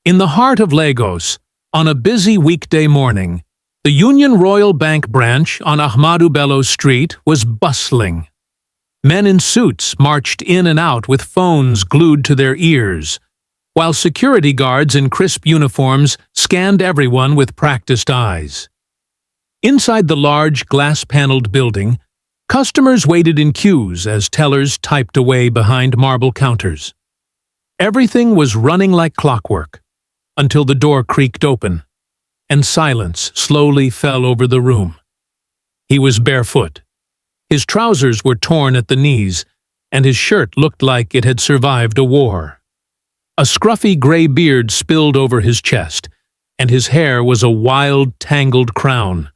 In the heart of Lagos, on a busy weekday morning, the Union Royal Bank branch on Ahmadu Bello Street was bustling. Men in suits marched in and out with phones glued to their ears, while security guards in crisp uniforms scanned everyone with practiced eyes. Inside the large, glass-paneled building, customers waited in queues as tellers typed away behind marble counters. Everything was running like clockwork, until the door creaked open, and silence slowly fell over the room. He was barefoot. His trousers were torn at the knees, and his shirt looked like it had survived a war. A scruffy gray beard spilled over his chest, and his hair was a wild, tangled crown.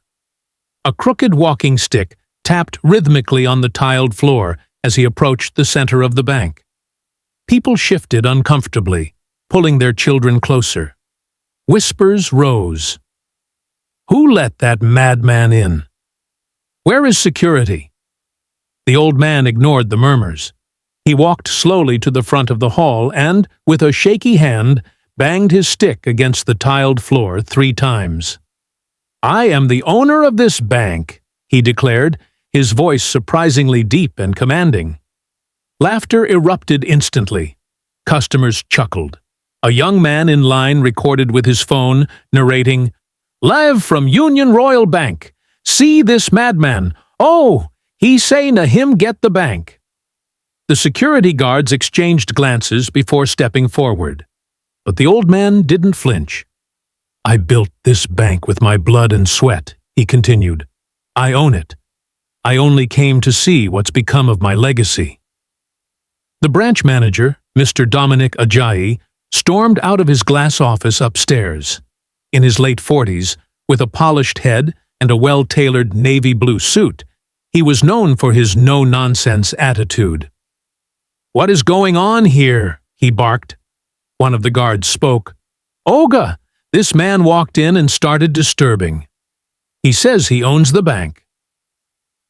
A crooked walking stick tapped rhythmically on the tiled floor as he approached the center of the bank. People shifted uncomfortably, pulling their children closer. Whispers rose. "Who let that madman in? Where is security?" The old man ignored the murmurs. He walked slowly to the front of the hall and, with a shaky hand, banged his stick against the tiled floor 3 times. "I am the owner of this bank," he declared, his voice surprisingly deep and commanding. Laughter erupted instantly. Customers chuckled. A young man in line recorded with his phone, narrating, "Live from Union Royal Bank. See this madman. Oh, he say na him get the bank." The security guards exchanged glances before stepping forward. But the old man didn't flinch. "I built this bank with my blood and sweat," he continued. "I own it. I only came to see what's become of my legacy." The branch manager, Mr. Dominic Ajayi, stormed out of his glass office upstairs. In his late 40s, with a polished head and a well-tailored navy blue suit, he was known for his no-nonsense attitude. "What is going on here?" he barked. One of the guards spoke. "Oga, this man walked in and started disturbing. He says he owns the bank."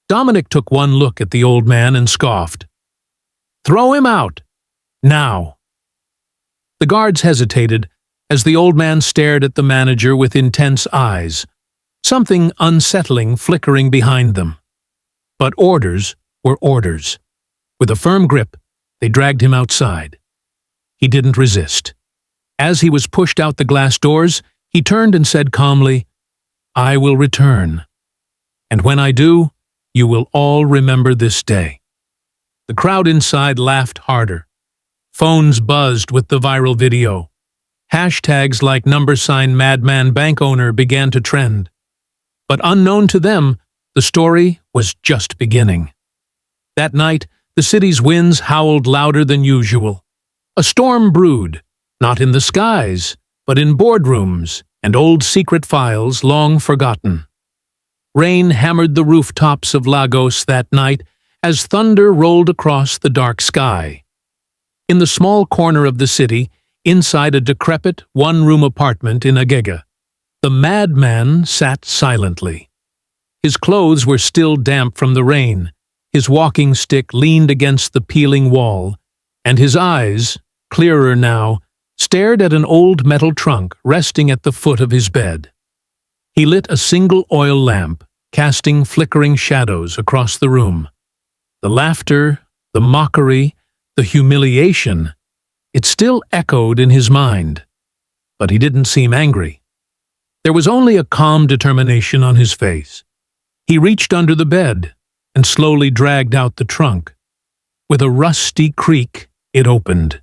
Dominic took one look at the old man and scoffed. "Throw him out. Now." The guards hesitated as the old man stared at the manager with intense eyes, something unsettling flickering behind them. But orders were orders. With a firm grip, they dragged him outside. He didn't resist. As he was pushed out the glass doors, he turned and said calmly, "I will return. And when I do, you will all remember this day." The crowd inside laughed harder. Phones buzzed with the viral video. Hashtags like #madman bank owner began to trend. But unknown to them, the story was just beginning. That night, the city's winds howled louder than usual. A storm brewed, not in the skies, but in boardrooms and old secret files long forgotten. Rain hammered the rooftops of Lagos that night as thunder rolled across the dark sky. In the small corner of the city, inside a decrepit one-room apartment in Agege, the madman sat silently. His clothes were still damp from the rain, his walking stick leaned against the peeling wall, and his eyes, clearer now, stared at an old metal trunk resting at the foot of his bed. He lit a single oil lamp, casting flickering shadows across the room. The laughter, the mockery, the humiliation, it still echoed in his mind. But he didn't seem angry. There was only a calm determination on his face. He reached under the bed and slowly dragged out the trunk. With a rusty creak, it opened.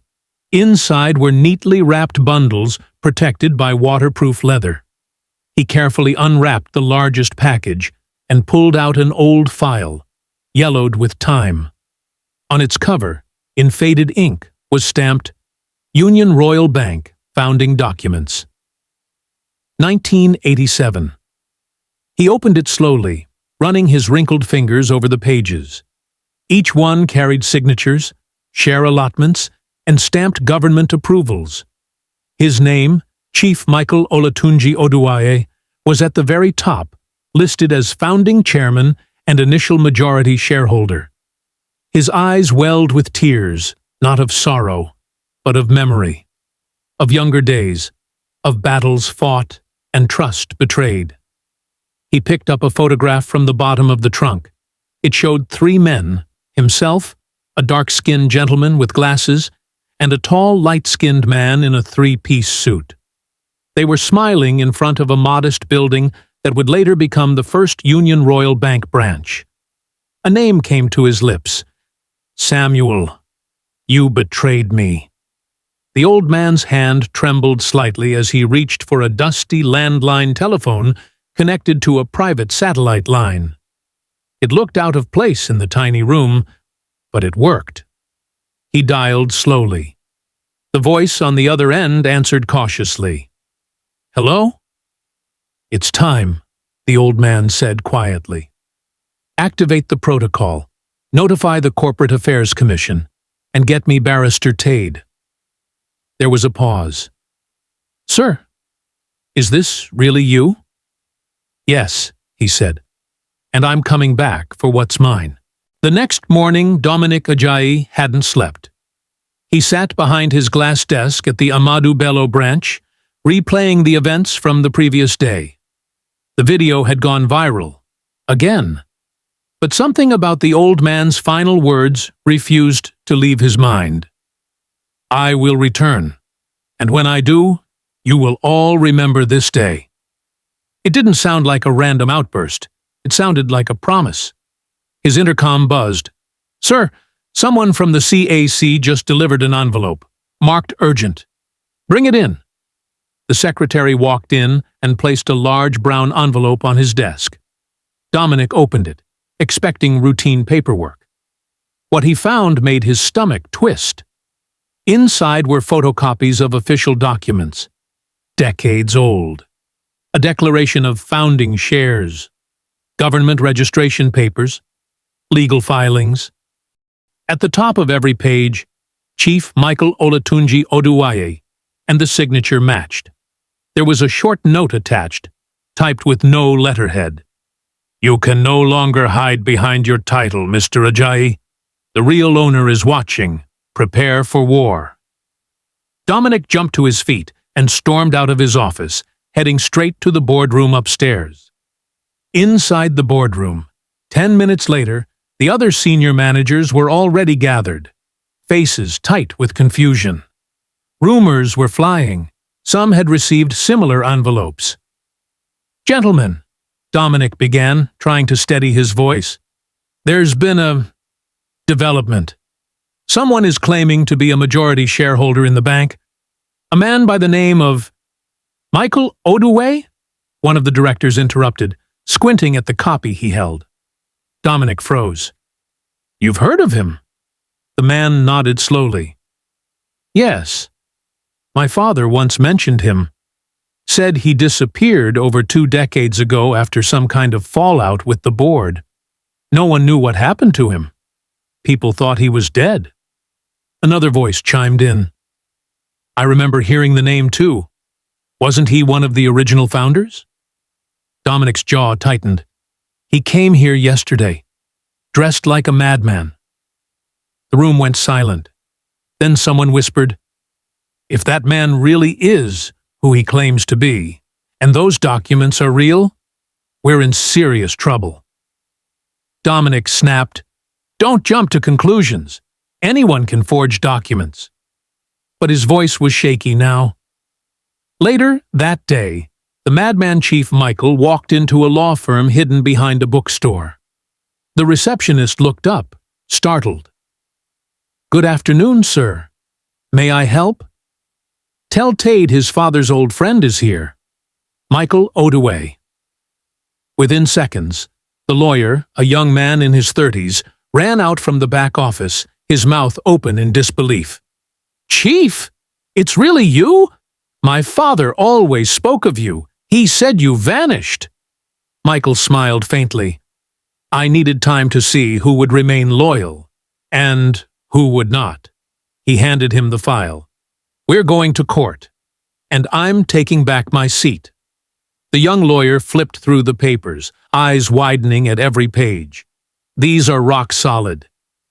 Inside were neatly wrapped bundles protected by waterproof leather. He carefully unwrapped the largest package and pulled out an old file, yellowed with time. On its cover, in faded ink, was stamped, "Union Royal Bank, Founding Documents." 1987. He opened it slowly, running his wrinkled fingers over the pages. Each one carried signatures, share allotments, and stamped government approvals. His name, Chief Michael Olatunji Oduwaye, was at the very top, listed as founding chairman and initial majority shareholder. His eyes welled with tears, not of sorrow, but of memory. Of younger days, of battles fought and trust betrayed. He picked up a photograph from the bottom of the trunk. It showed 3 men, himself, a dark-skinned gentleman with glasses, and a tall, light-skinned man in a 3-piece suit. They were smiling in front of a modest building that would later become the first Union Royal Bank branch. A name came to his lips. Samuel, you betrayed me. The old man's hand trembled slightly as he reached for a dusty landline telephone connected to a private satellite line. It looked out of place in the tiny room, but it worked. He dialed slowly. The voice on the other end answered cautiously. Hello? It's time, the old man said quietly. Activate the protocol, notify the Corporate Affairs Commission, and get me Barrister Tade. There was a pause. Sir, is this really you? Yes, he said, and I'm coming back for what's mine. The next morning, Dominic Ajayi hadn't slept. He sat behind his glass desk at the Ahmadu Bello branch, replaying the events from the previous day. The video had gone viral. Again. But something about the old man's final words refused to leave his mind. I will return, and when I do, you will all remember this day. It didn't sound like a random outburst. It sounded like a promise. His intercom buzzed. Sir, someone from the CAC just delivered an envelope, marked urgent. Bring it in. The secretary walked in and placed a large brown envelope on his desk. Dominic opened it, expecting routine paperwork. What he found made his stomach twist. Inside were photocopies of official documents, decades old. A declaration of founding shares, government registration papers, legal filings. At the top of every page, Chief Michael Olatunji Oduwaye, and the signature matched. There was a short note attached, typed with no letterhead. You can no longer hide behind your title, Mr. Ajayi. The real owner is watching. Prepare for war. Dominic jumped to his feet and stormed out of his office, heading straight to the boardroom upstairs. Inside the boardroom, 10 minutes later, the other senior managers were already gathered, faces tight with confusion. Rumors were flying. Some had received similar envelopes. Gentlemen, Dominic began, trying to steady his voice. There's been a development. Someone is claiming to be a majority shareholder in the bank. A man by the name of Michael Oduwaye? One of the directors interrupted, squinting at the copy he held. Dominic froze. You've heard of him? The man nodded slowly. Yes. My father once mentioned him. Said he disappeared over 2 decades ago after some kind of fallout with the board. No one knew what happened to him. People thought he was dead. Another voice chimed in. I remember hearing the name too. Wasn't he one of the original founders? Dominic's jaw tightened. He came here yesterday, dressed like a madman. The room went silent. Then someone whispered, If that man really is who he claims to be, and those documents are real, we're in serious trouble. Dominic snapped, Don't jump to conclusions. Anyone can forge documents. But his voice was shaky now. Later that day, the madman Chief Michael walked into a law firm hidden behind a bookstore. The receptionist looked up, startled. Good afternoon, sir. May I help? Tell Tade his father's old friend is here. Michael Oduwaye. Within seconds, the lawyer, a young man in his 30s, ran out from the back office, his mouth open in disbelief. Chief, it's really you? My father always spoke of you. He said you vanished. Michael smiled faintly. I needed time to see who would remain loyal, and who would not. He handed him the file. We're going to court, and I'm taking back my seat. The young lawyer flipped through the papers, eyes widening at every page. These are rock solid.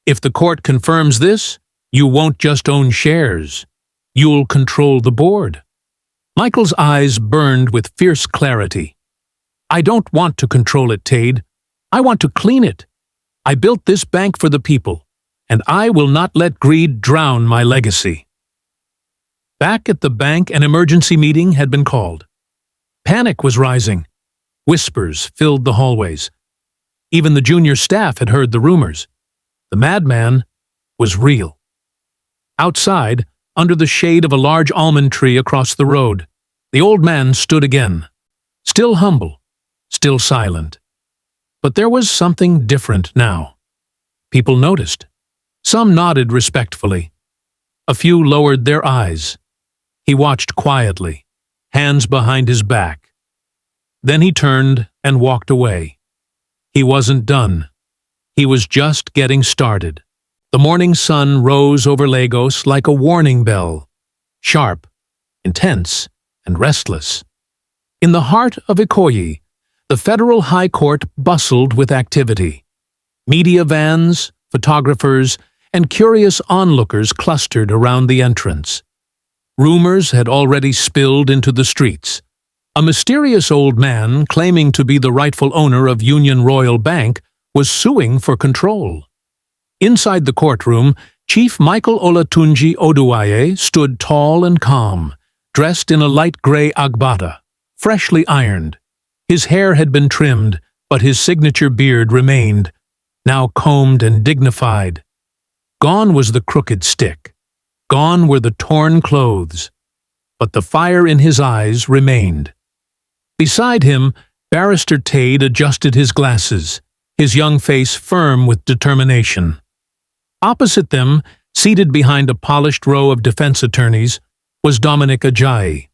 If the court confirms this, you won't just own shares. You'll control the board. Michael's eyes burned with fierce clarity. "I don't want to control it, Tade. I want to clean it. I built this bank for the people, and I will not let greed drown my legacy." Back at the bank, an emergency meeting had been called. Panic was rising. Whispers filled the hallways. Even the junior staff had heard the rumors. The madman was real. Outside, under the shade of a large almond tree across the road, the old man stood again, still humble, still silent. But there was something different now. People noticed. Some nodded respectfully. A few lowered their eyes. He watched quietly, hands behind his back. Then he turned and walked away. He wasn't done. He was just getting started. The morning sun rose over Lagos like a warning bell, sharp, intense, and restless. In the heart of Ikoyi, the federal high court bustled with activity. Media vans, photographers, and curious onlookers clustered around the entrance. Rumors had already spilled into the streets. A mysterious old man, claiming to be the rightful owner of Union Royal Bank, was suing for control. Inside the courtroom, Chief Michael Olatunji Oduwaye stood tall and calm, dressed in a light gray agbada, freshly ironed. His hair had been trimmed, but his signature beard remained, now combed and dignified. Gone was the crooked stick. Gone were the torn clothes. But the fire in his eyes remained. Beside him, Barrister Tade adjusted his glasses, his young face firm with determination. Opposite them, seated behind a polished row of defense attorneys, was Dominic Ajayi.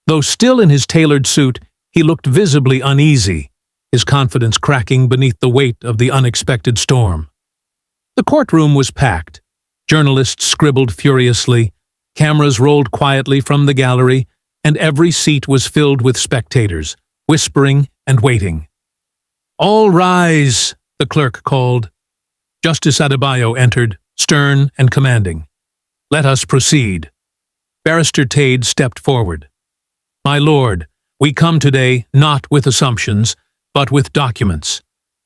Though still in his tailored suit, he looked visibly uneasy, his confidence cracking beneath the weight of the unexpected storm. The courtroom was packed. Journalists scribbled furiously, cameras rolled quietly from the gallery, and every seat was filled with spectators, whispering and waiting. "All rise," the clerk called. Justice Adebayo entered, stern and commanding. "Let us proceed." Barrister Tade stepped forward. "My lord, we come today not with assumptions, but with documents.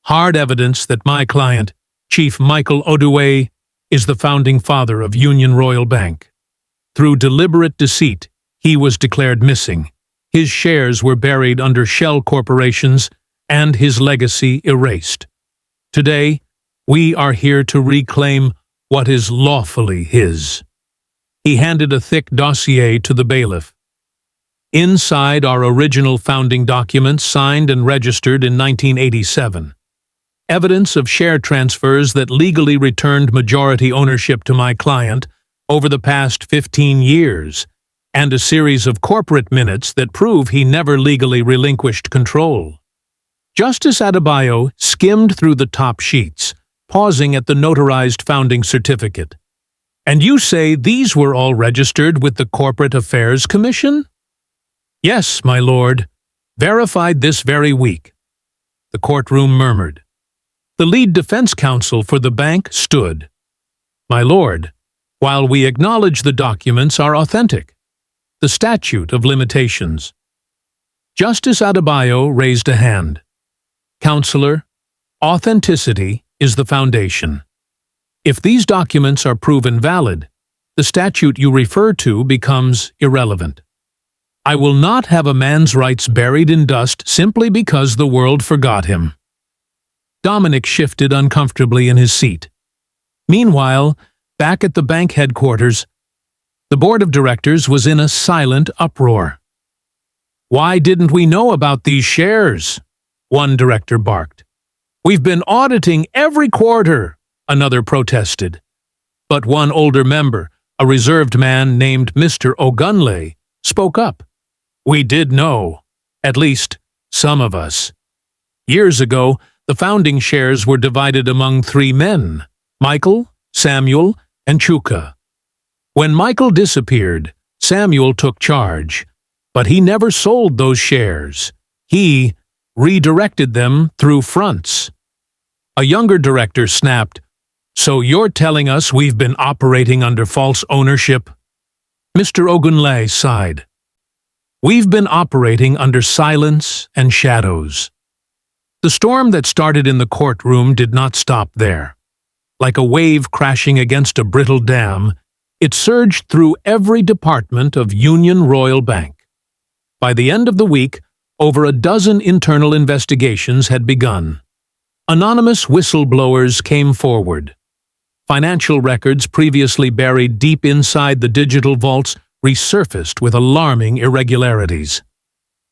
Hard evidence that my client, Chief Michael Oduwaye, is the founding father of Union Royal Bank. Through deliberate deceit, he was declared missing. His shares were buried under shell corporations, and his legacy erased. Today, we are here to reclaim what is lawfully his." He handed a thick dossier to the bailiff. Inside are original founding documents signed and registered in 1987. Evidence of share transfers that legally returned majority ownership to my client over the past 15 years, and a series of corporate minutes that prove he never legally relinquished control. Justice Adebayo skimmed through the top sheets, pausing at the notarized founding certificate. "And you say these were all registered with the Corporate Affairs Commission?" "Yes, my lord. Verified this very week." The courtroom murmured. The lead defense counsel for the bank stood. "My lord, while we acknowledge the documents are authentic, the statute of limitations." Justice Adebayo raised a hand. "Counselor, authenticity is the foundation. If these documents are proven valid, the statute you refer to becomes irrelevant. I will not have a man's rights buried in dust simply because the world forgot him." Dominic shifted uncomfortably in his seat. Meanwhile, back at the bank headquarters, the board of directors was in a silent uproar. "Why didn't we know about these shares?" one director barked. "We've been auditing every quarter," another protested. But one older member, a reserved man named Mr. Ogunle, spoke up. "We did know. At least, some of us. Years ago, the founding shares were divided among 3 men, Michael, Samuel, and Chuka. When Michael disappeared, Samuel took charge, but he never sold those shares. He redirected them through fronts." A younger director snapped, "So you're telling us we've been operating under false ownership?" Mr. Ogunle sighed. We've been operating under silence and shadows. The storm that started in the courtroom did not stop there. Like a wave crashing against a brittle dam, it surged through every department of Union Royal Bank. By the end of the week, over a dozen internal investigations had begun. Anonymous whistleblowers came forward. Financial records previously buried deep inside the digital vaults resurfaced with alarming irregularities.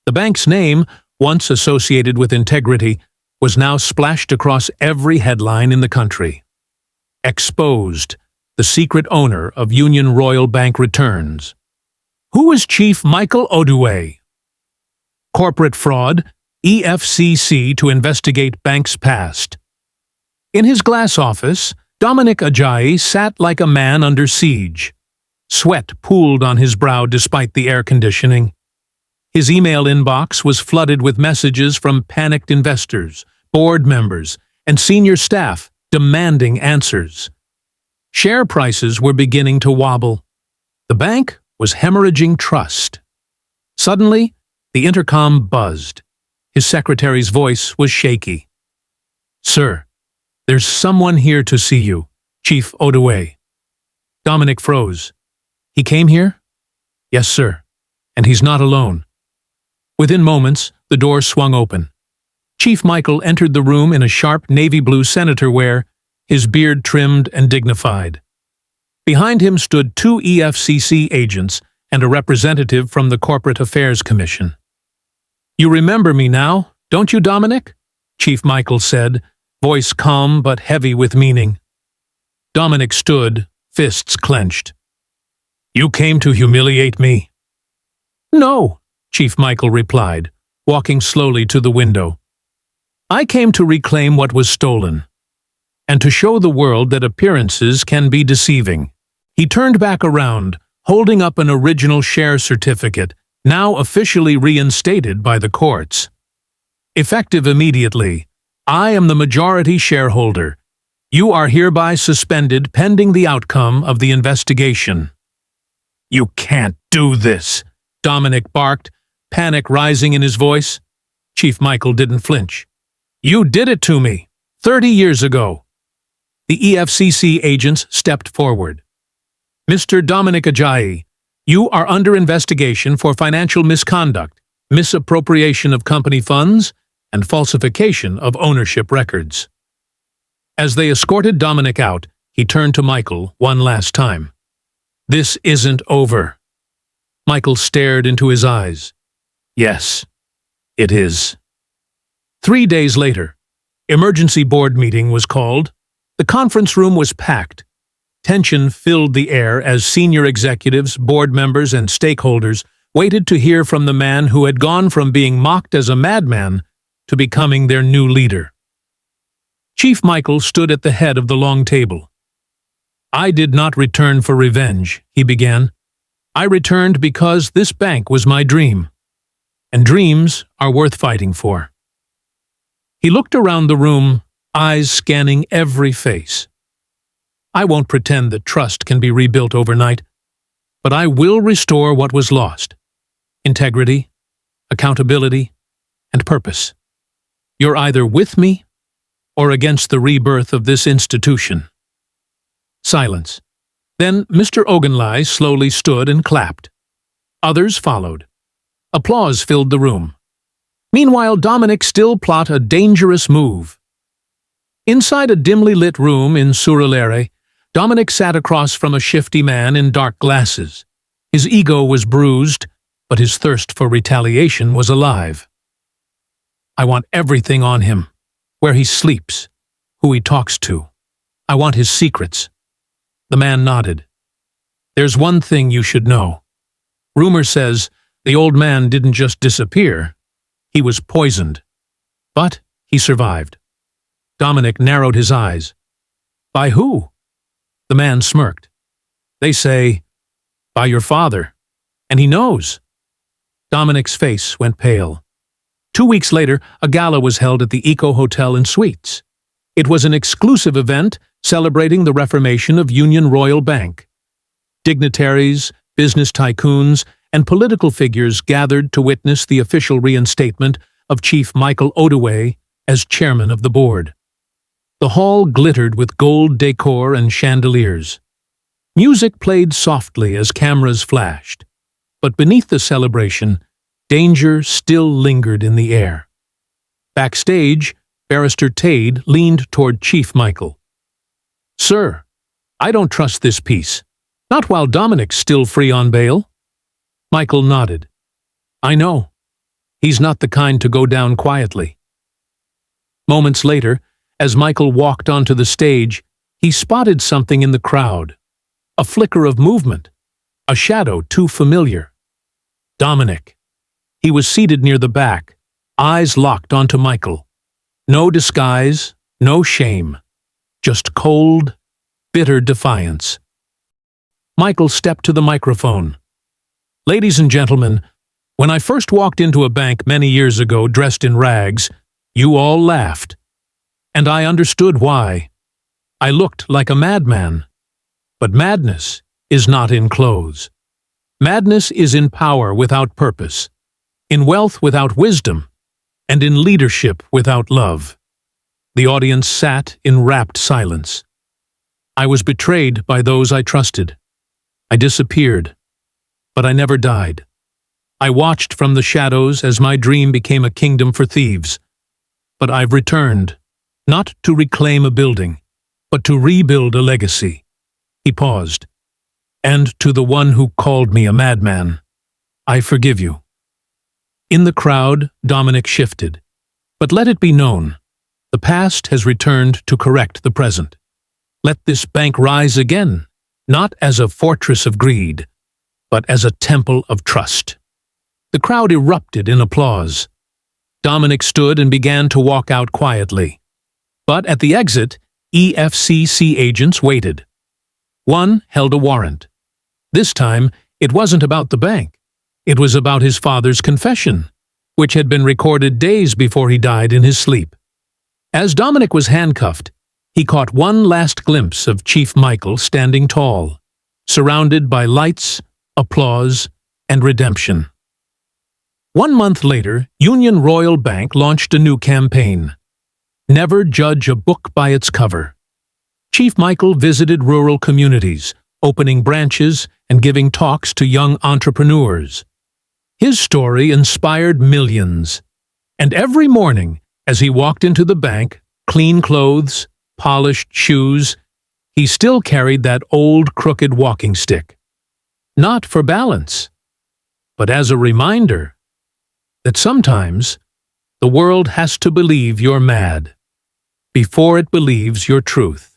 The bank's name, once associated with integrity, was now splashed across every headline in the country. Exposed, the secret owner of Union Royal Bank returns. Who was Chief Michael Odue? Corporate fraud, EFCC to investigate bank's past. In his glass office, Dominic Ajayi sat like a man under siege. Sweat pooled on his brow despite the air conditioning. His email inbox was flooded with messages from panicked investors, board members, and senior staff demanding answers. Share prices were beginning to wobble. The bank was hemorrhaging trust. Suddenly, the intercom buzzed. His secretary's voice was shaky. "Sir, there's someone here to see you, Chief Odue." Dominic froze. "He came here?" "Yes, sir. And he's not alone." Within moments, the door swung open. Chief Michael entered the room in a sharp navy blue senator wear, his beard trimmed and dignified. Behind him stood 2 EFCC agents and a representative from the Corporate Affairs Commission. "You remember me now, don't you, Dominic?" Chief Michael said, voice calm but heavy with meaning. Dominic stood, fists clenched. "You came to humiliate me?" "No," Chief Michael replied, walking slowly to the window. "I came to reclaim what was stolen, and to show the world that appearances can be deceiving." He turned back around, holding up an original share certificate, now officially reinstated by the courts. "Effective immediately, I am the majority shareholder. You are hereby suspended pending the outcome of the investigation." "You can't do this," Dominic barked, panic rising in his voice. Chief Michael didn't flinch. "You did it to me, 30 years ago." The EFCC agents stepped forward. "Mr. Dominic Ajayi, you are under investigation for financial misconduct, misappropriation of company funds, and falsification of ownership records." As they escorted Dominic out, he turned to Michael one last time. "This isn't over." Michael stared into his eyes. "Yes, it is." 3 days later, emergency board meeting was called. The conference room was packed. Tension filled the air as senior executives, board members, and stakeholders waited to hear from the man who had gone from being mocked as a madman to becoming their new leader. Chief Michael stood at the head of the long table. "I did not return for revenge," he began. "I returned because this bank was my dream, and dreams are worth fighting for." He looked around the room, eyes scanning every face. "I won't pretend that trust can be rebuilt overnight, but I will restore what was lost: integrity, accountability, and purpose. You're either with me or against the rebirth of this institution." Silence. Then Mr. Ogunlai slowly stood and clapped. Others followed. Applause filled the room. Meanwhile, Dominic still plotted a dangerous move. Inside a dimly lit room in Surulere, Dominic sat across from a shifty man in dark glasses. His ego was bruised, but his thirst for retaliation was alive. "I want everything on him, where he sleeps, who he talks to. I want his secrets." The man nodded. "There's one thing you should know. Rumor says the old man didn't just disappear. He was poisoned. But he survived." Dominic narrowed his eyes. "By who?" The man smirked. "They say, by your father. And he knows." Dominic's face went pale. 2 weeks later, a gala was held at the Eco Hotel and Suites. It was an exclusive event celebrating the reformation of Union Royal Bank. Dignitaries, business tycoons, and political figures gathered to witness the official reinstatement of Chief Michael Odaway as chairman of the board. The hall glittered with gold decor and chandeliers. Music played softly as cameras flashed, but beneath the celebration, danger still lingered in the air. Backstage, Barrister Tade leaned toward Chief Michael. "Sir, I don't trust this piece. Not while Dominic's still free on bail." Michael nodded. "I know. He's not the kind to go down quietly." Moments later, as Michael walked onto the stage, he spotted something in the crowd. A flicker of movement, a shadow too familiar. Dominic. He was seated near the back, eyes locked onto Michael. No disguise, no shame, just cold, bitter defiance. Michael stepped to the microphone. "Ladies and gentlemen, when I first walked into a bank many years ago dressed in rags, you all laughed. And I understood why. I looked like a madman. But madness is not in clothes. Madness is in power without purpose, in wealth without wisdom, and in leadership without love." The audience sat in rapt silence. I was betrayed by those I trusted. I disappeared, but I never died. I watched from the shadows as my dream became a kingdom for thieves. But I've returned, not to reclaim a building, but to rebuild a legacy. He paused. "And to the one who called me a madman, I forgive you." In the crowd, Dominic shifted. But let it be known, the past has returned to correct the present. Let this bank rise again, not as a fortress of greed, but as a temple of trust. The crowd erupted in applause. Dominic stood and began to walk out quietly. But at the exit, EFCC agents waited. One held a warrant. This time, it wasn't about the bank. It was about his father's confession, which had been recorded days before he died in his sleep. As Dominic was handcuffed, he caught one last glimpse of Chief Michael standing tall, surrounded by lights, applause, and redemption. 1 month later, Union Royal Bank launched a new campaign. Never judge a book by its cover. Chief Michael visited rural communities, opening branches and giving talks to young entrepreneurs. His story inspired millions. And every morning, as he walked into the bank, clean clothes, polished shoes, he still carried that old crooked walking stick. Not for balance, but as a reminder that sometimes the world has to believe you're mad before it believes your truth.